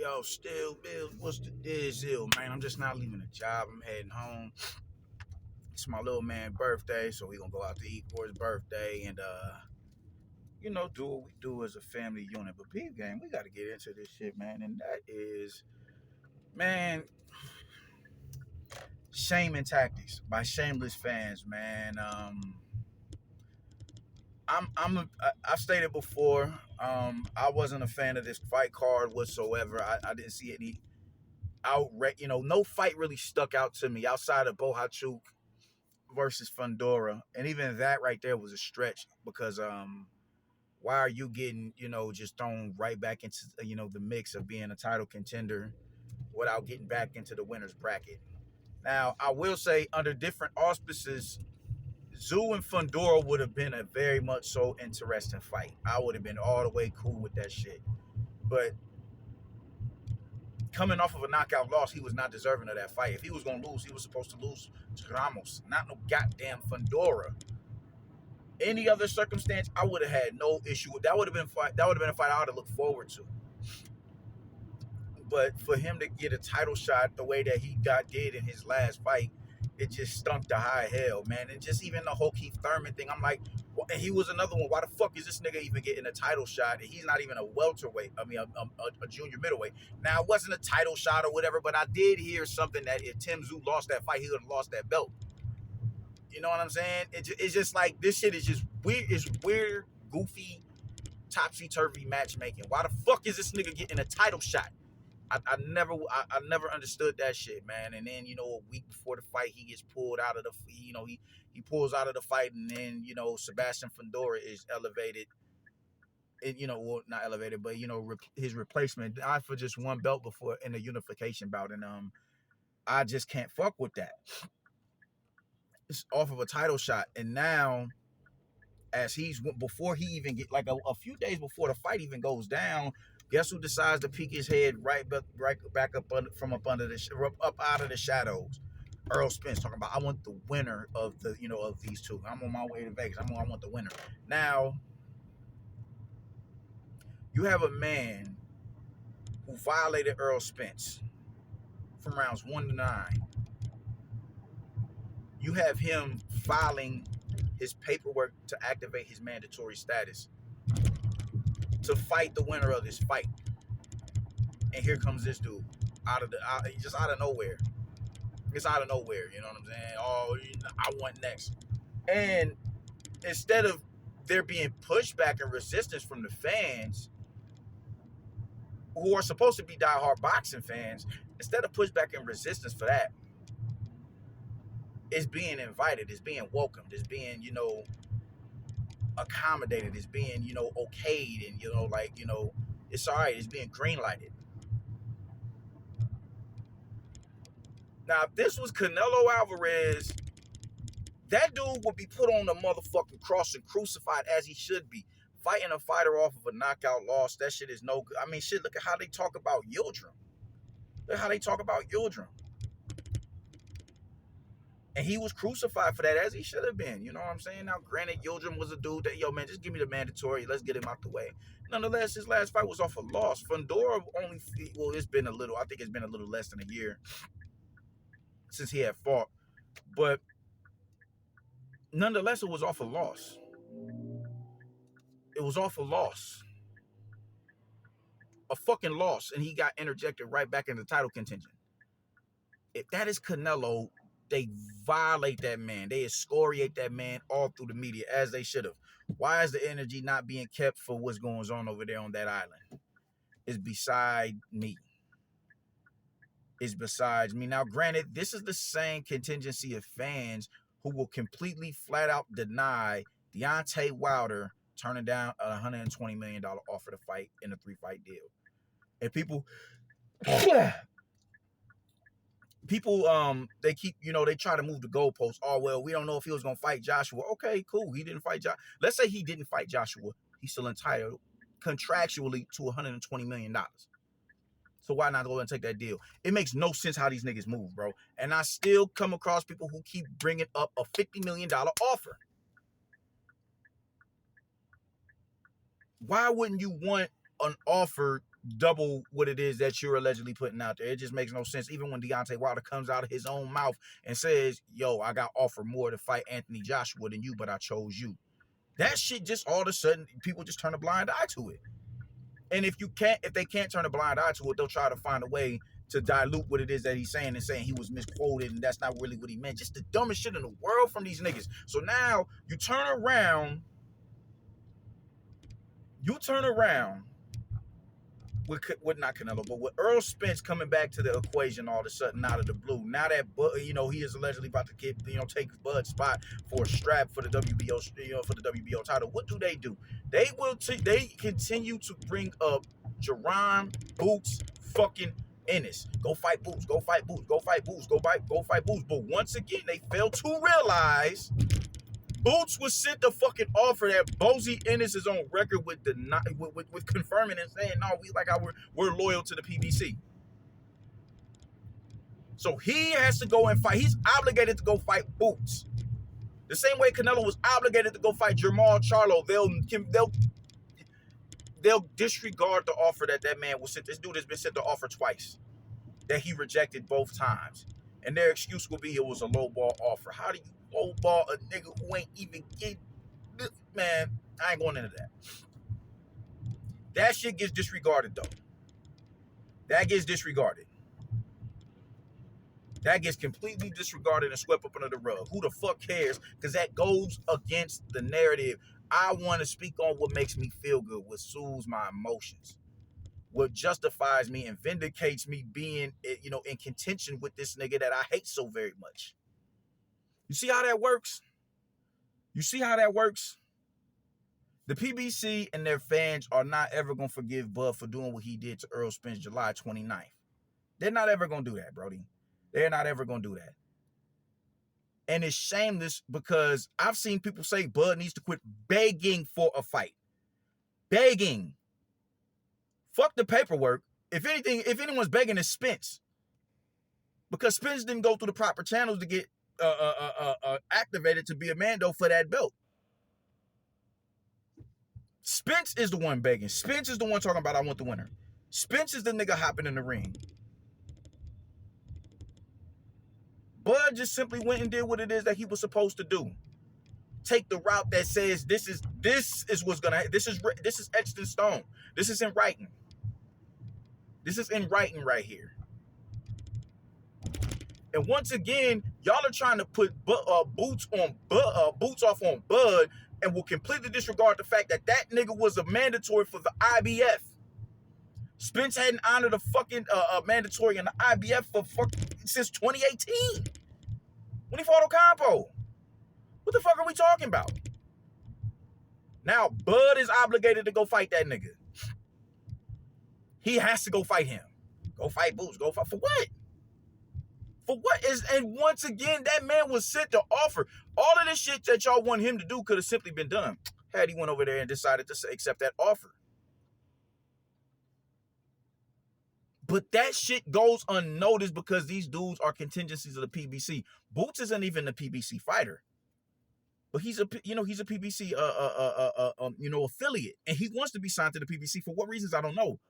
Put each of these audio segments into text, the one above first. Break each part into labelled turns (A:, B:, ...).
A: Yo, still, Bill, what's the deal, man? I'm just not leaving the job. I'm heading home. It's my little man's birthday, so we gonna go out to eat for his birthday and do what we do as a family unit. But peep game, we gotta get into this shit, man. And that is, man, Shame and Tactics by Shameless fans, man. I've stated before, I wasn't a fan of this fight card whatsoever. I didn't see any outright, no fight really stuck out to me outside of Bohachuk versus Fundora, and even that right there was a stretch because why are you getting just thrown right back into the mix of being a title contender without getting back into the winners bracket? Now I will say under different auspices, Zoo and Fundora would have been a very much so interesting fight. I would have been all the way cool with that shit, but coming off of a knockout loss, he was not deserving of that fight. If he was gonna lose, he was supposed to lose to Ramos, not no goddamn Fundora. Any other circumstance, I would have had no issue with that. Would have been fight. That would have been a fight I would have looked forward to. But for him to get a title shot the way that he did in his last fight, it just stunk to high hell, man. And just even the whole Keith Thurman thing, I'm like, well, and he was another one. Why the fuck is this nigga even getting a title shot? And he's not even a welterweight. I mean, a junior middleweight. Now, it wasn't a title shot or whatever, but I did hear something that if Tim Tszyu lost that fight, he would have lost that belt. You know what I'm saying? It's just like, this shit is just weird. It's weird, goofy, topsy-turvy matchmaking. Why the fuck is this nigga getting a title shot? I never understood that shit, man. And then, a week before the fight, he gets pulled out of the, he pulls out of the fight, and then, Sebastian Fundora is elevated. And, well, not elevated, but, his replacement died for just one belt before in the unification bout. And I just can't fuck with that. It's off of a title shot. And now, as before he even get, like a few days before the fight even goes down, guess who decides to peek his head right back up from up out of the shadows? Earl Spence talking about, I want the winner of the of these two. I'm on my way to Vegas. I want the winner. Now you have a man who violated Earl Spence from rounds 1 to 9. You have him filing his paperwork to activate his mandatory status to fight the winner of this fight. And here comes this dude just out of nowhere. It's out of nowhere, you know what I'm saying? Oh, I want next. And instead of there being pushback and resistance from the fans, who are supposed to be diehard boxing fans, instead of pushback and resistance for that, it's being invited, it's being welcomed, it's being, accommodated, it's being, okayed, and, it's all right, it's being green lighted. Now, if this was Canelo Alvarez, that dude would be put on the motherfucking cross and crucified as he should be. Fighting a fighter off of a knockout loss, that shit is no good. I mean, shit, look at how they talk about Yildirim. Look at how they talk about Yildirim. And he was crucified for that, as he should have been. You know what I'm saying? Now, granted, Yildirim was a dude that, man, just give me the mandatory. Let's get him out the way. Nonetheless, his last fight was off a loss. Fundora it's been a little, I think it's been a little less than a year since he had fought. But nonetheless, it was off a loss. It was off a loss. A fucking loss. And he got interjected right back into title contention. If that is Canelo, they violate that man. They excoriate that man all through the media, as they should have. Why is the energy not being kept for what's going on over there on that island? It's beside me. It's besides me. Now, granted, this is the same contingency of fans who will completely flat out deny Deontay Wilder turning down a $120 million offer to fight in a 3-fight deal. And people, they keep, they try to move the goalposts. Oh, well, we don't know if he was going to fight Joshua. Okay, cool. He didn't fight Joshua. Let's say he didn't fight Joshua. He's still entitled contractually to $120 million. So why not go and take that deal? It makes no sense how these niggas move, bro. And I still come across people who keep bringing up a $50 million offer. Why wouldn't you want an offer double what it is that you're allegedly putting out there. It just makes no sense. Even when Deontay Wilder comes out of his own mouth and says, yo, I got offered more to fight Anthony Joshua than you, but I chose you. That shit just all of a sudden, people just turn a blind eye to it. And if they can't turn a blind eye to it, they'll try to find a way to dilute what it is that he's saying and saying he was misquoted and that's not really what he meant. Just the dumbest shit in the world from these niggas. So now you turn around with not Canelo, but with Earl Spence coming back to the equation all of a sudden out of the blue. Now that he is allegedly about to take Bud's spot for a strap for the WBO title. What do? They continue to bring up Jerron Boots fucking Ennis. Go fight Boots. Go fight Boots. Go fight Boots. Go fight Boots. But once again, they fail to realize Boots was sent the fucking offer that Bozy Ennis is on record with confirming and saying, no, we're loyal to the PBC. So he has to go and fight. He's obligated to go fight Boots. The same way Canelo was obligated to go fight Jermall Charlo. They'll disregard the offer that man was sent. This dude has been sent the offer twice that he rejected both times. And their excuse will be it was a lowball offer. How do you lowball a nigga who ain't even get... Man, I ain't going into that. That shit gets disregarded, though. That gets disregarded. That gets completely disregarded and swept up under the rug. Who the fuck cares? Because that goes against the narrative. I want to speak on what makes me feel good, what soothes my emotions, what justifies me and vindicates me being, in contention with this nigga that I hate so very much. You see how that works? The PBC and their fans are not ever going to forgive Bud for doing what he did to Earl Spence July 29th. They're not ever going to do that, Brody. They're not ever going to do that. And it's shameless because I've seen people say Bud needs to quit begging for a fight. Begging. Fuck the paperwork. If anyone's begging, it's Spence. Because Spence didn't go through the proper channels to get activated to be a Mando for that belt. Spence is the one begging. Spence is the one talking about I want the winner. Spence is the nigga hopping in the ring. Bud just simply went and did what it is that he was supposed to do. Take the route that says this is what's gonna. This is etched in stone. This is in writing. This is in writing right here. And once again, y'all are trying to put boots off on Bud, and will completely disregard the fact that nigga was a mandatory for the IBF. Spence hadn't honored a fucking mandatory in the IBF since 2018 when he fought Ocampo. What the fuck are we talking about? Now Bud is obligated to go fight that nigga. He has to go fight him. Go fight Boots. Go fight for what? For what is? And once again, that man was sent the offer. All of this shit that y'all want him to do could have simply been done had he went over there and decided to accept that offer. But that shit goes unnoticed because these dudes are contingencies of the PBC. Boots isn't even a PBC fighter, but he's a PBC affiliate, and he wants to be signed to the PBC for what reasons I don't know.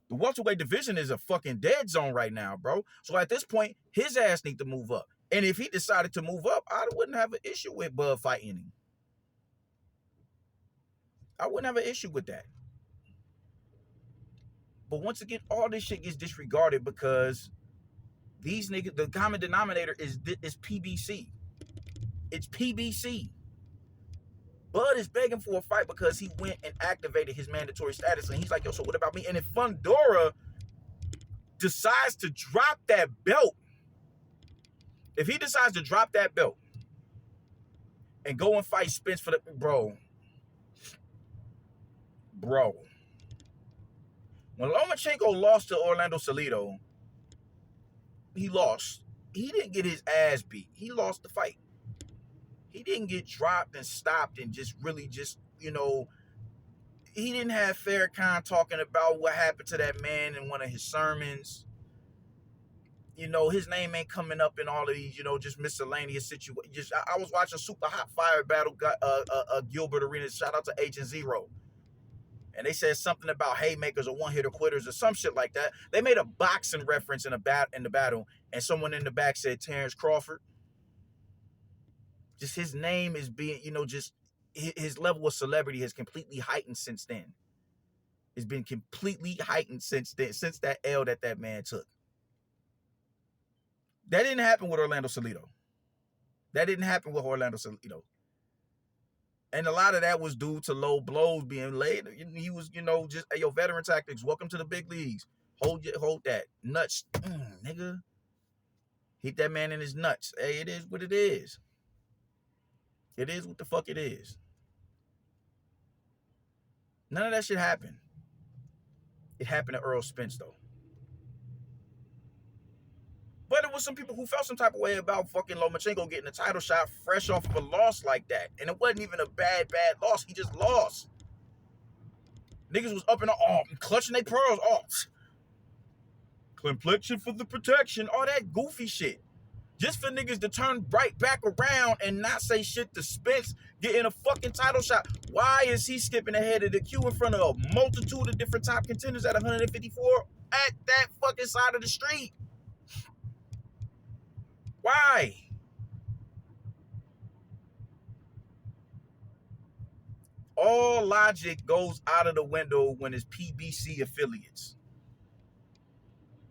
A: The welterweight division is a fucking dead zone right now, bro. So at this point, his ass need to move up. And if he decided to move up, I wouldn't have an issue with Bud fighting him. I wouldn't have an issue with that. But once again, all this shit gets disregarded because these niggas, the common denominator is PBC. It's PBC. Bud is begging for a fight because he went and activated his mandatory status. And he's like, yo, so what about me? And if Fundora decides to drop that belt, if he decides to drop that belt and go and fight Spence for the... Bro. When Lomachenko lost to Orlando Salido, he lost. He didn't get his ass beat. He lost the fight. He didn't get dropped and stopped and he didn't have Farrakhan talking about what happened to that man in one of his sermons. His name ain't coming up in all of these, just miscellaneous situations. I was watching Super Hot Fire Battle, Gilbert Arenas. Shout out to Agent Zero. And they said something about haymakers or one-hitter quitters or some shit like that. They made a boxing reference in the battle, and someone in the back said Terrence Crawford. Just his name is being, just his level of celebrity has completely heightened since then. It's been completely heightened since then, since that L that man took. That didn't happen with Orlando Salido. And a lot of that was due to low blows being laid. He was, just, hey, veteran tactics. Welcome to the big leagues. Hold that. Nuts. Nigga. Hit that man in his nuts. Hey, it is what it is. It is what the fuck it is. None of that shit happened. It happened to Earl Spence, though. But it was some people who felt some type of way about fucking Lomachenko getting a title shot fresh off of a loss like that. And it wasn't even a bad loss. He just lost. Niggas was up in the clutching their pearls. Complexion for the protection. All that goofy shit. Just for niggas to turn right back around and not say shit to Spence getting a fucking title shot. Why is he skipping ahead of the queue in front of a multitude of different top contenders at 154 at that fucking side of the street? Why? All logic goes out of the window when it's PBC affiliates.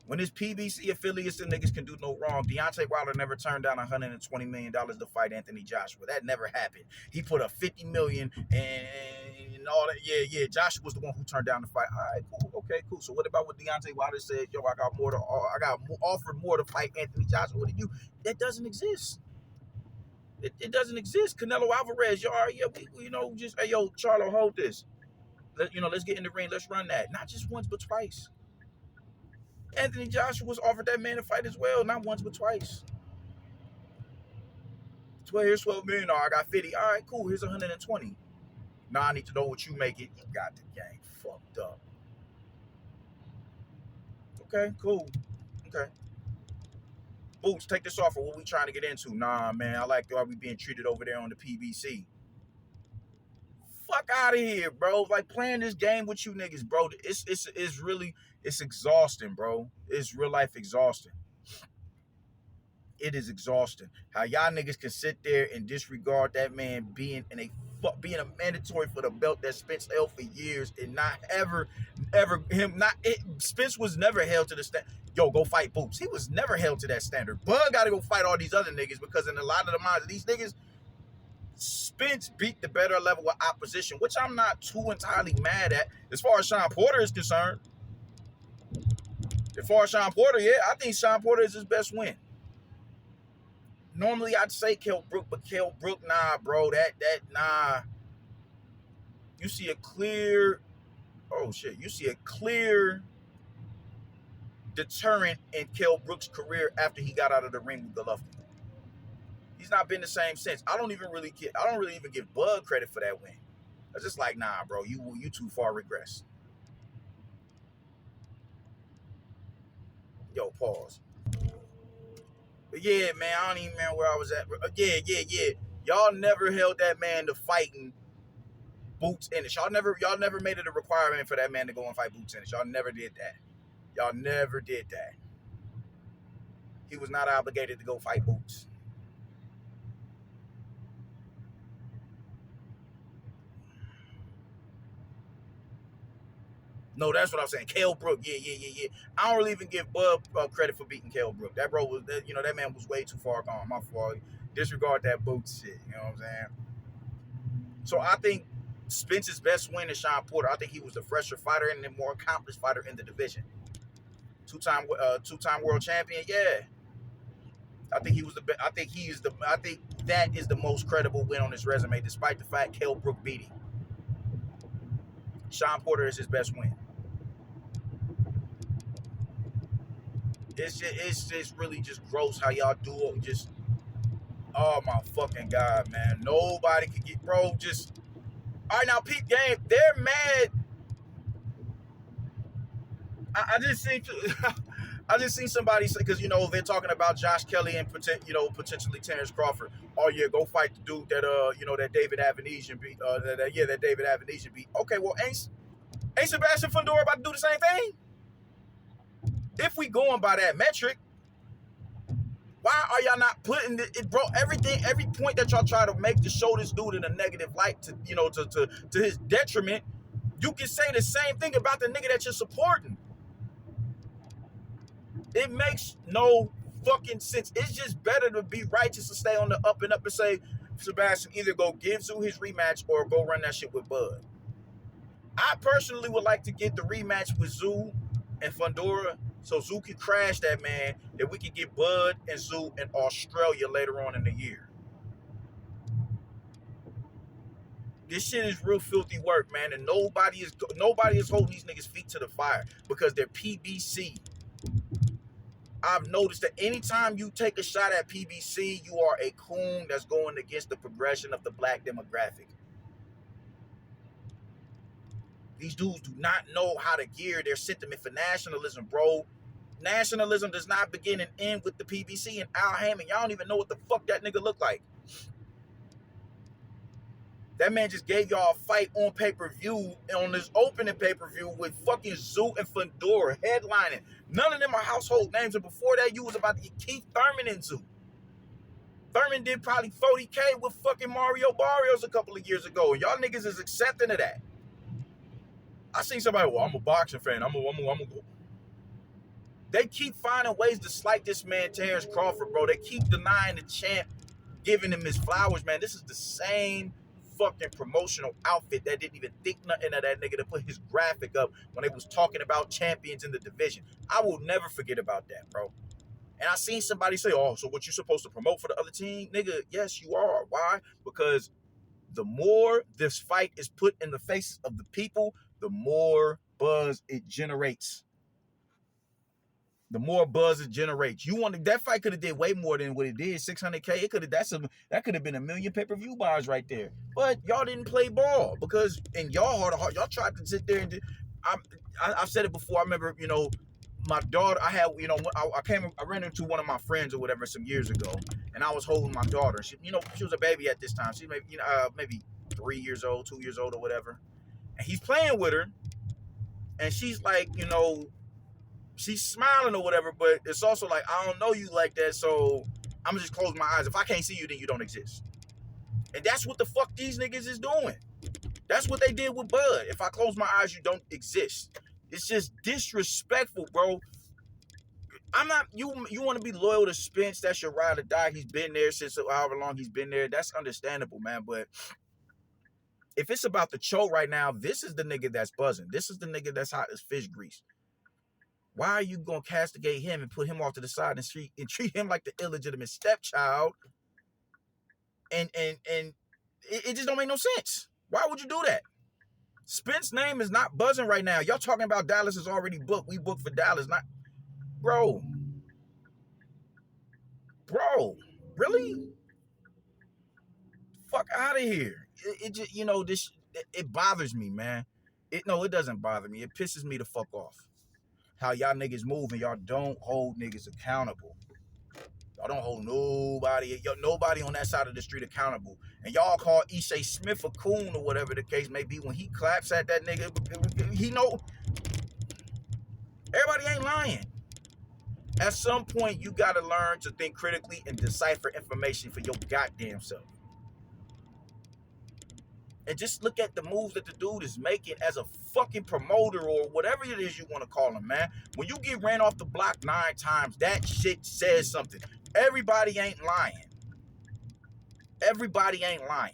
A: When it's PBC affiliates, the niggas can do no wrong. Deontay Wilder never turned down $120 million to fight Anthony Joshua. That never happened. He put up $50 million and all that. Yeah. Joshua was the one who turned down the fight. All right, cool. Okay, cool. So what about what Deontay Wilder said? Yo, I got offered more to fight Anthony Joshua than you. That doesn't exist. It doesn't exist. Canelo Alvarez, just, hey, yo, Charlo, hold this. Let's get in the ring. Let's run that. Not just once, but twice. Anthony Joshua was offered that man to fight as well, not once but twice. Here's $12 million. I got 50. All right, cool. Here's 120. Now I need to know what you make it. You got the game fucked up. Okay, cool. Okay. Boots, take this offer. What we trying to get into? Nah, man. I like the way we being treated over there on the PBC. Fuck out of here, bro. Like playing this game with you niggas, bro. It's exhausting, bro. It's real life exhausting. It is exhausting. How y'all niggas can sit there and disregard that man being a mandatory for the belt that Spence held for years and not Spence was never held to the standard. Yo, go fight Boots. He was never held to that standard. Bud got to go fight all these other niggas because in a lot of the minds of these niggas, Spence beat the better level of opposition, which I'm not too entirely mad at as far as Sean Porter is concerned. As far as Sean Porter, yeah, I think Sean Porter is his best win. Normally, I'd say Kell Brook, but Kell Brook, nah, bro. Nah. You see a clear deterrent in Kell Brook's career after he got out of the ring with Golovkin. He's not been the same since. I don't really even give Bud credit for that win. It's just like, nah, bro, you too far regressed. Yo, pause. But yeah, man, I don't even remember where I was at. Yeah. Y'all never held that man to fighting Boots Ennis. Y'all never made it a requirement for that man to go and fight Boots Ennis. Y'all never did that. He was not obligated to go fight Boots. No, that's what I'm saying. Kell Brook, yeah. I don't really even give Bud credit for beating Kell Brook. That bro was, that man was way too far gone. My fault. Disregard that Boots shit. You know what I'm saying? So I think Spence's best win is Sean Porter. I think he was the fresher fighter and the more accomplished fighter in the division. Two-time world champion. Yeah. I think he was the best. I think that is the most credible win on his resume, despite the fact Kell Brook beat him. Sean Porter is his best win. It's just really just gross how y'all do it. Just, oh my fucking God, man. Nobody could get, bro, just, all right, now, peep game. They're mad. I just seen somebody say, because, they're talking about Josh Kelly and, potentially Terrence Crawford. Oh, yeah, go fight the dude that, that David Avenesian beat. That David Avenesian beat. Okay, well, Ain't Sebastian Fundora about to do the same thing? If we going by that metric, why are y'all not putting it, bro? Everything, every point that y'all try to make to show this dude in a negative light, to to his detriment, you can say the same thing about the nigga that you're supporting. It makes no fucking sense. It's just better to be righteous and stay on the up and up and say, Sebastian, either go give Zoo his rematch or go run that shit with Bud. I personally would like to get the rematch with Zoo and Fundora so Zoo can crash that man, that we can get Bud and Zoo in Australia later on in the year. This shit is real filthy work, man, and nobody is holding these niggas' feet to the fire because they're PBC. I've noticed that anytime you take a shot at PBC, you are a coon that's going against the progression of the black demographic. These dudes do not know how to gear their sentiment for nationalism, bro. Nationalism does not begin and end with the PBC and Al Hammond. Y'all don't even know what the fuck that nigga look like. That man just gave y'all a fight on pay-per-view, on this opening pay-per-view with fucking Zoo and Fundora headlining. None of them are household names, and before that, you was about to get Keith Thurman and Zoo. Thurman did probably 40K with fucking Mario Barrios a couple of years ago, and y'all niggas is accepting of that. I seen somebody, well, I'm a boxing fan. I'm gonna go. They keep finding ways to slight this man, Terrence Crawford, bro. They keep denying the champ, giving him his flowers, man. This is the same fucking promotional outfit that didn't even think nothing of that nigga to put his graphic up when they was talking about champions in the division. I will never forget about that, bro. And I seen somebody say, oh, so what you supposed to promote for the other team? Nigga, yes, you are. Why? Because the more this fight is put in the faces of the people, the more buzz it generates. The more buzz it generates. You wanted that fight could have did way more than what it did. 600K. That could have been 1 million pay-per-view buys right there. But y'all didn't play ball because in y'all heart, y'all tried to sit there and I've said it before. I remember, my daughter. I had, I ran into one of my friends or whatever some years ago, and I was holding my daughter. She was a baby at this time. She maybe 3 years old, 2 years old or whatever. And he's playing with her, and she's like, she's smiling or whatever, but it's also like, I don't know you like that, so I'm gonna just close my eyes. If I can't see you, then you don't exist. And that's what the fuck these niggas is doing. That's what they did with Bud. If I close my eyes, you don't exist. It's just disrespectful, bro. I'm not, you want to be loyal to Spence, that's your ride or die. He's been there since however long he's been there. That's understandable, man, but if it's about the show right now, this is the nigga that's buzzing. This is the nigga that's hot as fish grease. Why are you going to castigate him and put him off to the side and treat him like the illegitimate stepchild? And it just don't make no sense. Why would you do that? Spence's name is not buzzing right now. Y'all talking about Dallas is already booked. We booked for Dallas. Not, bro, really? Fuck out of here. It just, this, it bothers me, man. It doesn't bother me. It pisses me the fuck off. How y'all niggas move and y'all don't hold niggas accountable. Y'all don't hold nobody on that side of the street accountable. And y'all call Ishe Smith a coon or whatever the case may be. When he claps at that nigga, he know. Everybody ain't lying. At some point, you got to learn to think critically and decipher information for your goddamn self. And just look at the moves that the dude is making as a fucking promoter or whatever it is you want to call him, man. When you get ran off the block 9 times, that shit says something. Everybody ain't lying. Everybody ain't lying.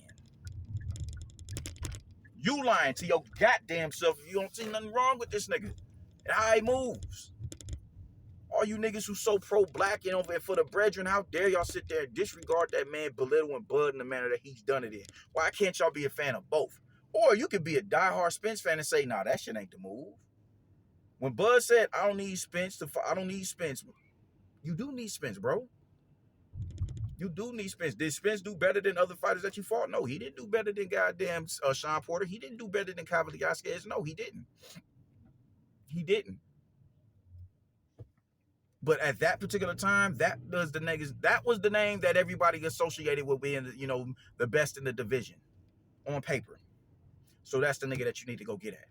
A: You lying to your goddamn self if you don't see nothing wrong with this nigga and how he moves. All you niggas who so pro-black and over for the brethren, how dare y'all sit there and disregard that man belittling Bud in the manner that he's done it in? Why can't y'all be a fan of both? Or you could be a diehard Spence fan and say, nah, that shit ain't the move. When Bud said, I don't need Spence, you do need Spence, bro. You do need Spence. Did Spence do better than other fighters that you fought? No, he didn't do better than goddamn Sean Porter. He didn't do better than Cavalier Vasquez. No, he didn't. He didn't. But at that particular time, that was the name that everybody associated with being, the best in the division on paper. So that's the nigga that you need to go get at.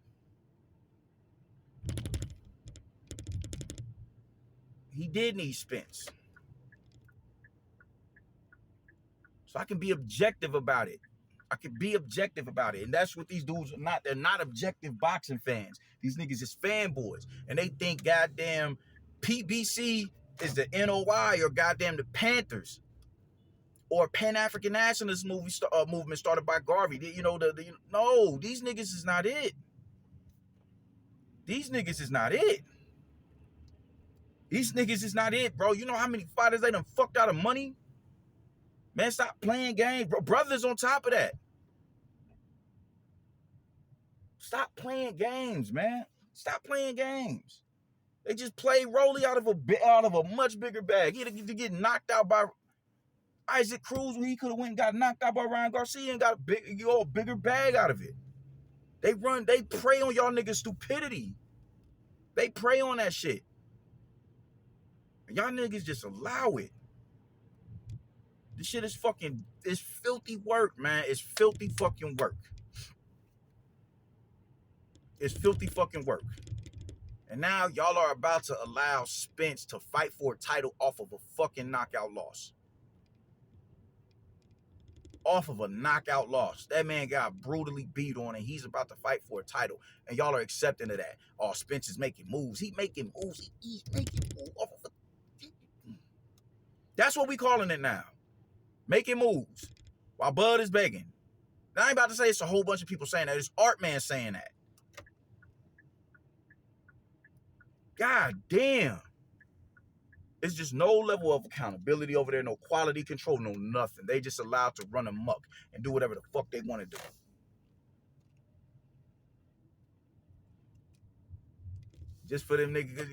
A: He did need Spence. So I can be objective about it. I can be objective about it. And that's what these dudes are not. They're not objective boxing fans. These niggas is fanboys. And they think goddamn PBC is the NOI or goddamn the Panthers or Pan-African Nationalist movement started by Garvey. You know, no, these niggas is not it. These niggas is not it. These niggas is not it, bro. You know how many fighters they done fucked out of money? Man, stop playing games, bro. Brothers on top of that. Stop playing games, man. Stop playing games. They just played Rolly out of a much bigger bag. He had to get knocked out by Isaac Cruz when he could have went and got knocked out by Ryan Garcia and got a bigger bag out of it. They prey on y'all niggas' stupidity. They prey on that shit. Y'all niggas just allow it. This shit is it's filthy work, man. It's filthy fucking work. It's filthy fucking work. And now y'all are about to allow Spence to fight for a title off of a fucking knockout loss. Off of a knockout loss. That man got brutally beat on and he's about to fight for a title. And y'all are accepting of that. Oh, Spence is making moves. He's making moves. He's making moves off of That's what we calling it now. Making moves. While Bud is begging. Now, I ain't about to say it's a whole bunch of people saying that. It's Art Man saying that. God damn. It's just no level of accountability over there, no quality control, no nothing. They just allowed to run amok and do whatever the fuck they want to do. Just for them niggas.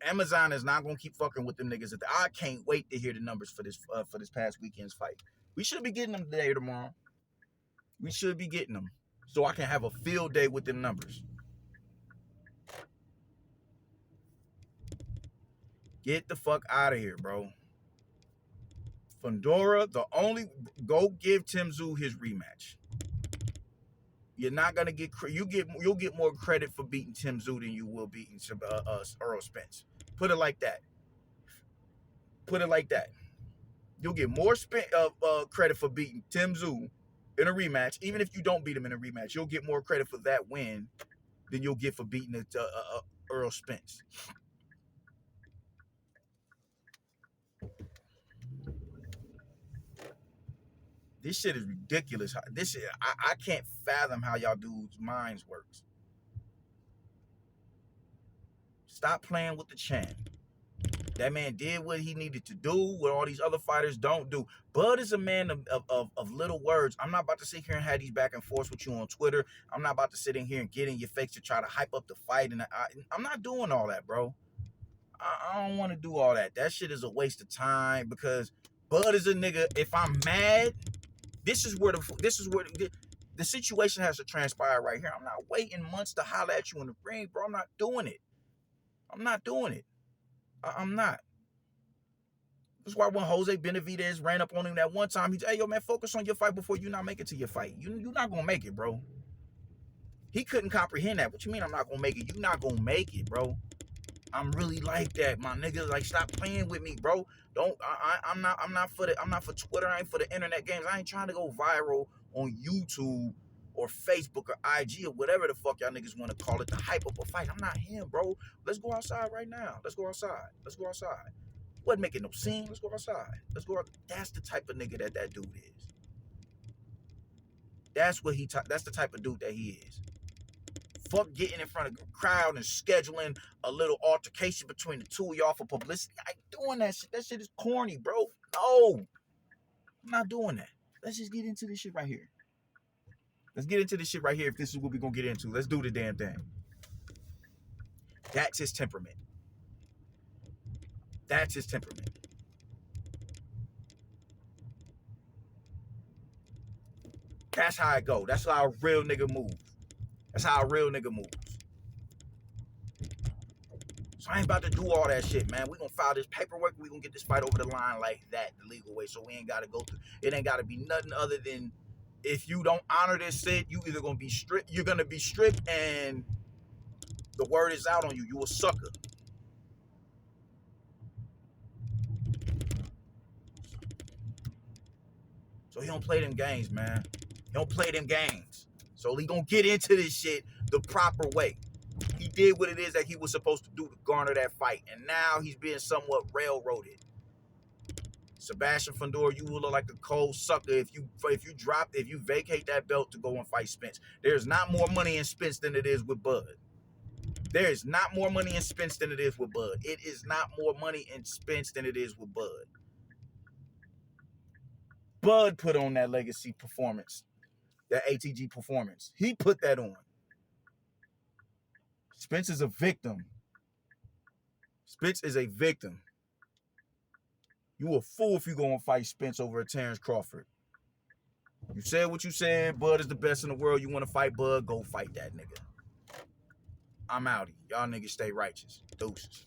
A: Amazon is not gonna keep fucking with them niggas. I can't wait to hear the numbers for this past weekend's fight. We should be getting them today or tomorrow. We should be getting them so I can have a field day with them numbers. Get the fuck out of here, bro. Fundora, go give Tim Tszyu his rematch. You're not gonna get you'll get more credit for beating Tim Tszyu than you will beating Earl Spence. Put it like that. Put it like that. You'll get more credit for beating Tim Tszyu in a rematch, even if you don't beat him in a rematch. You'll get more credit for that win than you'll get for beating Earl Spence. This shit is ridiculous. This shit, I can't fathom how y'all dudes' minds works. Stop playing with the champ. That man did what he needed to do, what all these other fighters don't do. Bud is a man of little words. I'm not about to sit here and have these back and forth with you on Twitter. I'm not about to sit in here and get in your face to try to hype up the fight. And I'm not doing all that, bro. I don't want to do all that. That shit is a waste of time because Bud is a nigga. If I'm mad, this is where the situation has to transpire right here. I'm not waiting months to holler at you in the ring, bro. I'm not doing it. I'm not doing it. I'm not. That's why when Jose Benavidez ran up on him that one time, he said, hey, yo, man, focus on your fight before you not make it to your fight. You're not going to make it, bro. He couldn't comprehend that. What you mean I'm not going to make it? You're not going to make it, bro. I'm really like that, my niggas. Like, stop playing with me, bro. I'm not for Twitter. I ain't for the internet games. I ain't trying to go viral on YouTube or Facebook or IG or whatever the fuck y'all niggas want to call it to hype up a fight. I'm not him, bro. Let's go outside right now. Let's go outside. Wasn't making no scene. Let's go outside. That's the type of nigga that dude is. That's the type of dude that he is. Fuck getting in front of the crowd and scheduling a little altercation between the two of y'all for publicity. I ain't doing that shit. That shit is corny, bro. No. I'm not doing that. Let's just get into this shit right here. Let's get into this shit right here if this is what we're going to get into. Let's do the damn thing. That's his temperament. That's his temperament. That's how it go. That's how a real nigga moves. That's how a real nigga moves. So I ain't about to do all that shit, man. We gonna file this paperwork. We gonna get this fight over the line like that, the legal way. So we ain't gotta go through. It ain't gotta be nothing other than if you don't honor this shit, you either gonna be stripped. You're gonna be stripped, and the word is out on you. You a sucker. So he don't play them games, man. He don't play them games. So he gonna get into this shit the proper way. He did what it is that he was supposed to do to garner that fight, and now he's being somewhat railroaded. Sebastian Fundora, you will look like a cold sucker if you vacate that belt to go and fight Spence. There's not more money in Spence than it is with Bud. There is not more money in Spence than it is with Bud. It is not more money in Spence than it is with Bud. Bud put on that legacy performance, that ATG performance. He put that on. Spence is a victim. Spence is a victim. You a fool if you go and fight Spence over a Terrence Crawford. You said what you said. Bud is the best in the world. You want to fight Bud? Go fight that nigga. I'm outie. Y'all niggas stay righteous. Deuces.